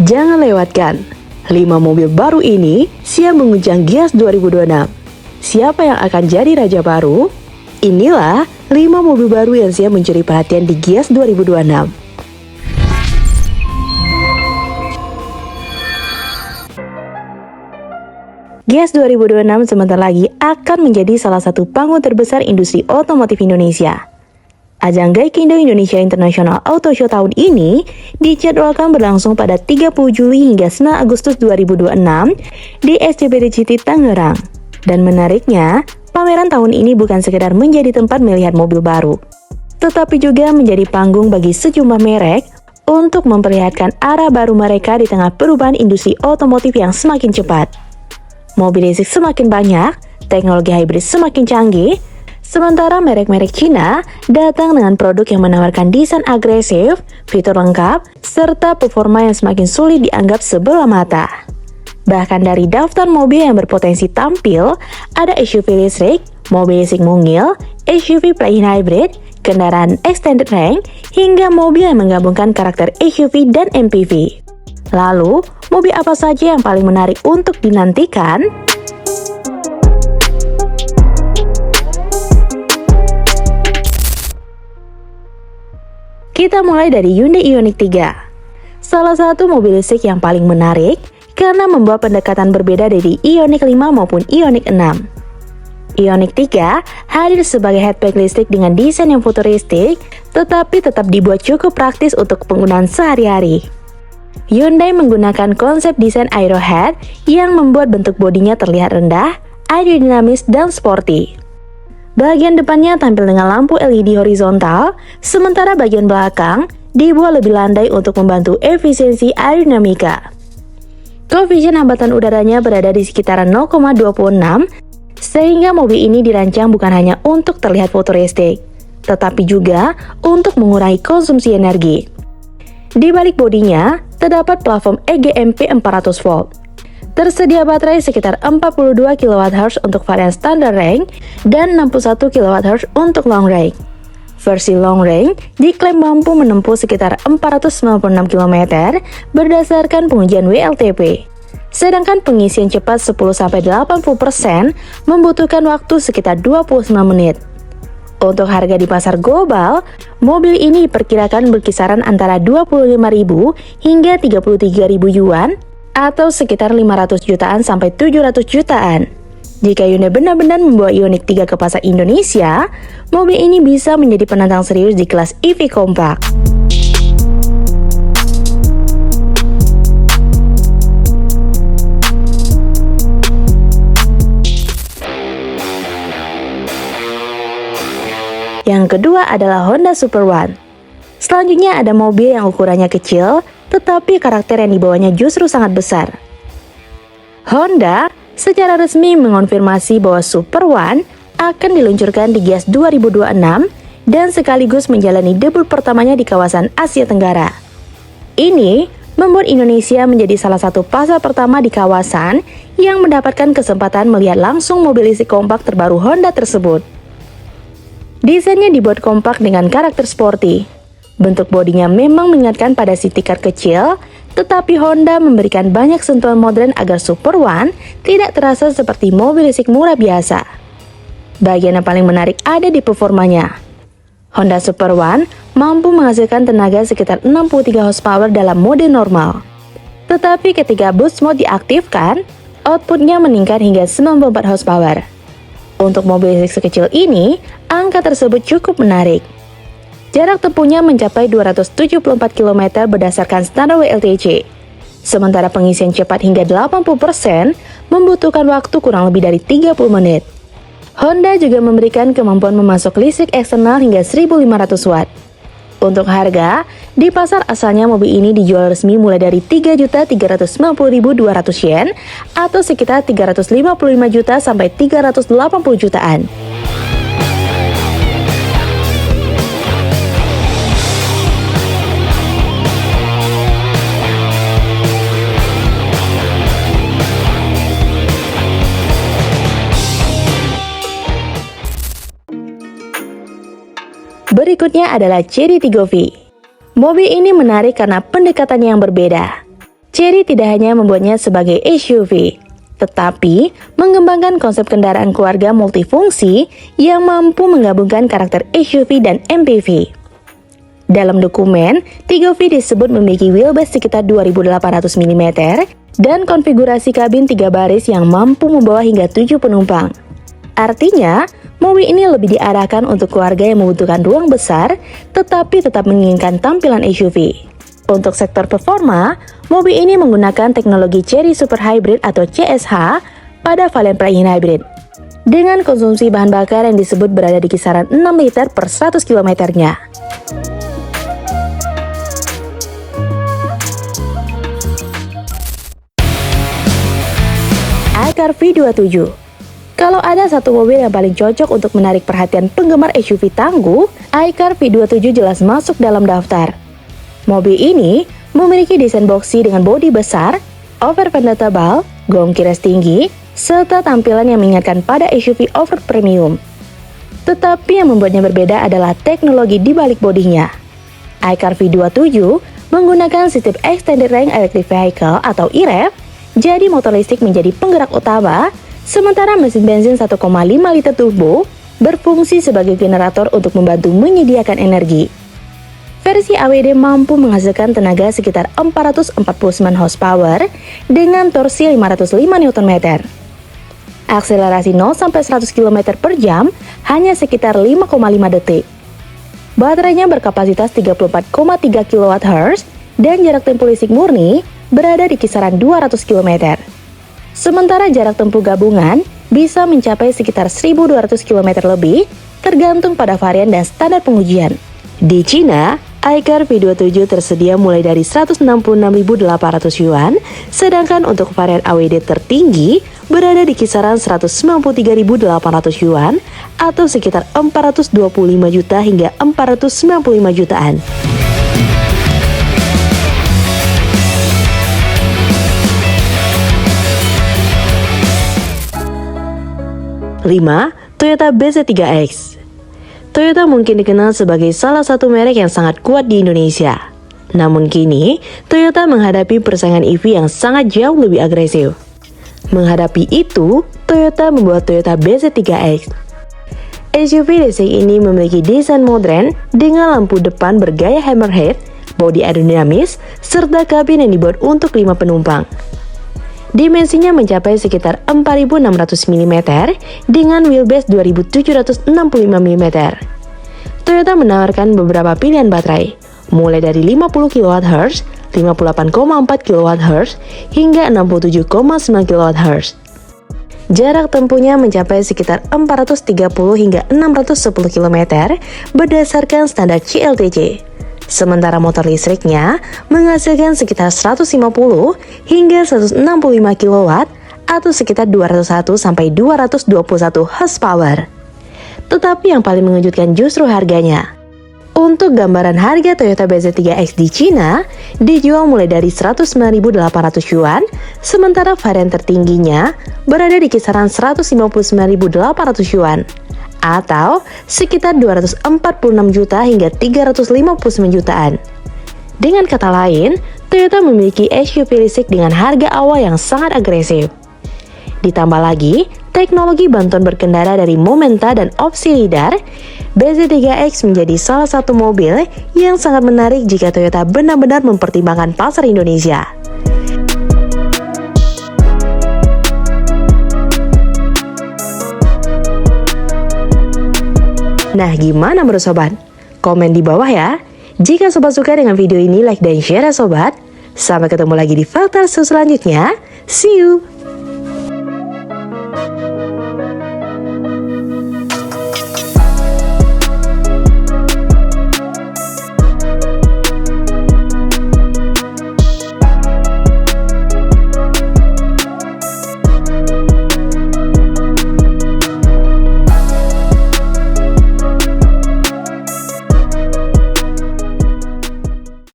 Jangan lewatkan 5 mobil baru ini siap menguncang Gias 2026. Siapa yang akan jadi raja baru? Inilah 5 mobil baru yang siap mencuri perhatian di Gias 2026. Gias 2026 sebentar lagi akan menjadi salah satu panggung terbesar industri otomotif Indonesia. Ajang Gaikindo Indonesia International Auto Show tahun ini dijadwalkan berlangsung pada 30 Juli hingga 9 Agustus 2026 di SCBD City Tangerang. Dan menariknya, pameran tahun ini bukan sekedar menjadi tempat melihat mobil baru, tetapi juga menjadi panggung bagi sejumlah merek untuk memperlihatkan arah baru mereka di tengah perubahan industri otomotif yang semakin cepat. Mobil listrik semakin banyak, teknologi hybrid semakin canggih, sementara merek-merek Cina datang dengan produk yang menawarkan desain agresif, fitur lengkap, serta performa yang semakin sulit dianggap sebelah mata. Bahkan dari daftar mobil yang berpotensi tampil, ada SUV listrik, mobil listrik mungil, SUV plug-in hybrid, kendaraan extended range, hingga mobil yang menggabungkan karakter SUV dan MPV. Lalu, mobil apa saja yang paling menarik untuk dinantikan? Kita mulai dari Hyundai Ioniq 3. Salah satu mobil listrik yang paling menarik karena membawa pendekatan berbeda dari Ioniq 5 maupun Ioniq 6. Ioniq 3 hadir sebagai hatchback listrik dengan desain yang futuristik, tetapi tetap dibuat cukup praktis untuk penggunaan sehari-hari. Hyundai menggunakan konsep desain Aerohead yang membuat bentuk bodinya terlihat rendah, aerodinamis, dan sporty. Bagian depannya tampil dengan lampu LED horizontal, sementara bagian belakang dibuat lebih landai untuk membantu efisiensi aerodinamika. Koefisien hambatan udaranya berada di sekitaran 0,26, sehingga mobil ini dirancang bukan hanya untuk terlihat futuristik, tetapi juga untuk mengurangi konsumsi energi. Di balik bodinya, terdapat platform EGMP 400V. Tersedia baterai sekitar 42 kWh untuk varian standar range dan 61 kWh untuk long range. Versi long range diklaim mampu menempuh sekitar 496 km berdasarkan pengujian WLTP. Sedangkan pengisian cepat 10-80% membutuhkan waktu sekitar 29 menit. Untuk harga di pasar global, mobil ini diperkirakan berkisaran antara 25.000 hingga 33.000 yuan atau sekitar 500 jutaan sampai 700 jutaan. Jika Hyundai benar-benar membawa Ioniq 3 ke pasar Indonesia, mobil ini bisa menjadi penantang serius di kelas EV kompak. Yang kedua adalah Honda Super One. Selanjutnya ada mobil yang ukurannya kecil, tetapi karakter yang dibawanya justru sangat besar. Honda secara resmi mengonfirmasi bahwa Super One akan diluncurkan di Gias 2026 dan sekaligus menjalani debut pertamanya di kawasan Asia Tenggara. Ini membuat Indonesia menjadi salah satu pasar pertama di kawasan yang mendapatkan kesempatan melihat langsung mobil listrik kompak terbaru Honda tersebut. Desainnya dibuat kompak dengan karakter sporty. Bentuk bodinya memang mengingatkan pada city car kecil, tetapi Honda memberikan banyak sentuhan modern agar Super One tidak terasa seperti mobil listrik murah biasa. Bagian yang paling menarik ada di performanya. Honda Super One mampu menghasilkan tenaga sekitar 63 horsepower dalam mode normal. Tetapi ketika boost mode diaktifkan, outputnya meningkat hingga 94 horsepower. Untuk mobil listrik sekecil ini, angka tersebut cukup menarik. Jarak tempuhnya mencapai 274 km berdasarkan standar WLTC. Sementara pengisian cepat hingga 80% membutuhkan waktu kurang lebih dari 30 menit. Honda juga memberikan kemampuan memasok listrik eksternal hingga 1500 watt. Untuk harga, di pasar asalnya mobil ini dijual resmi mulai dari 3.390.200 yen atau sekitar 355 juta sampai 380 jutaan. Berikutnya adalah Chery Tiggo V. Mobil ini menarik karena pendekatannya yang berbeda. Chery tidak hanya membuatnya sebagai SUV, tetapi mengembangkan konsep kendaraan keluarga multifungsi yang mampu menggabungkan karakter SUV dan MPV. Dalam dokumen, Tiggo V disebut memiliki wheelbase sekitar 2.800 mm dan konfigurasi kabin 3 baris yang mampu membawa hingga 7 penumpang. Artinya, mobil ini lebih diarahkan untuk keluarga yang membutuhkan ruang besar, tetapi tetap menginginkan tampilan SUV. Untuk sektor performa, mobil ini menggunakan teknologi Chery Super Hybrid atau CSH pada varian plug-in hybrid, dengan konsumsi bahan bakar yang disebut berada di kisaran 6 liter per 100 km-nya. iCar V27. Kalau ada satu mobil yang paling cocok untuk menarik perhatian penggemar SUV tangguh, iCar V27 jelas masuk dalam daftar. Mobil ini memiliki desain boxy dengan bodi besar, over fender tebal, gong keras tinggi, serta tampilan yang mengingatkan pada SUV off-road premium. Tetapi yang membuatnya berbeda adalah teknologi di balik bodinya. iCar V27 menggunakan sistem Extended Range Electric Vehicle atau EREV, jadi motor listrik menjadi penggerak utama, sementara mesin bensin 1,5 liter turbo berfungsi sebagai generator untuk membantu menyediakan energi. Versi AWD mampu menghasilkan tenaga sekitar 449 horsepower dengan torsi 505 Nm. Akselerasi 0-100 km per jam hanya sekitar 5,5 detik. Baterainya berkapasitas 34,3 kWh dan jarak tempuh listrik murni berada di kisaran 200 km. Sementara jarak tempuh gabungan bisa mencapai sekitar 1.200 km lebih, tergantung pada varian dan standar pengujian. Di Cina, iCar V27 tersedia mulai dari 166.800 yuan, sedangkan untuk varian AWD tertinggi berada di kisaran 193.800 yuan atau sekitar 425 juta hingga 495 jutaan. Toyota BZ3X. Toyota mungkin dikenal sebagai salah satu merek yang sangat kuat di Indonesia. Namun kini, Toyota menghadapi persaingan EV yang sangat jauh lebih agresif. Menghadapi itu, Toyota membuat Toyota BZ3X. SUV racing ini memiliki desain modern dengan lampu depan bergaya hammerhead, bodi aerodinamis, serta kabin yang dibuat untuk 5 penumpang. Dimensinya mencapai sekitar 4.600 mm dengan wheelbase 2.765 mm. Toyota menawarkan beberapa pilihan baterai, mulai dari 50 kWh, 58,4 kWh, hingga 67,9 kWh. Jarak tempuhnya mencapai sekitar 430 hingga 610 km berdasarkan standar CLTC. Sementara motor listriknya menghasilkan sekitar 150 hingga 165 kW atau sekitar 201 sampai 221 horsepower. Tetapi yang paling mengejutkan justru harganya. Untuk gambaran harga Toyota BZ3X di Cina dijual mulai dari 109.800 yuan, sementara varian tertingginya berada di kisaran 159.800 yuan. Atau sekitar 246 juta hingga 359 jutaan. Dengan kata lain, Toyota memiliki SUV listrik dengan harga awal yang sangat agresif. Ditambah lagi, teknologi bantuan berkendara dari Momenta dan opsi lidar, BZ3X menjadi salah satu mobil yang sangat menarik jika Toyota benar-benar mempertimbangkan pasar Indonesia. Nah, gimana menurut sobat? Komen di bawah ya. Jika sobat suka dengan video ini, like dan share ya sobat. Sampai ketemu lagi di Fakta selanjutnya. See you!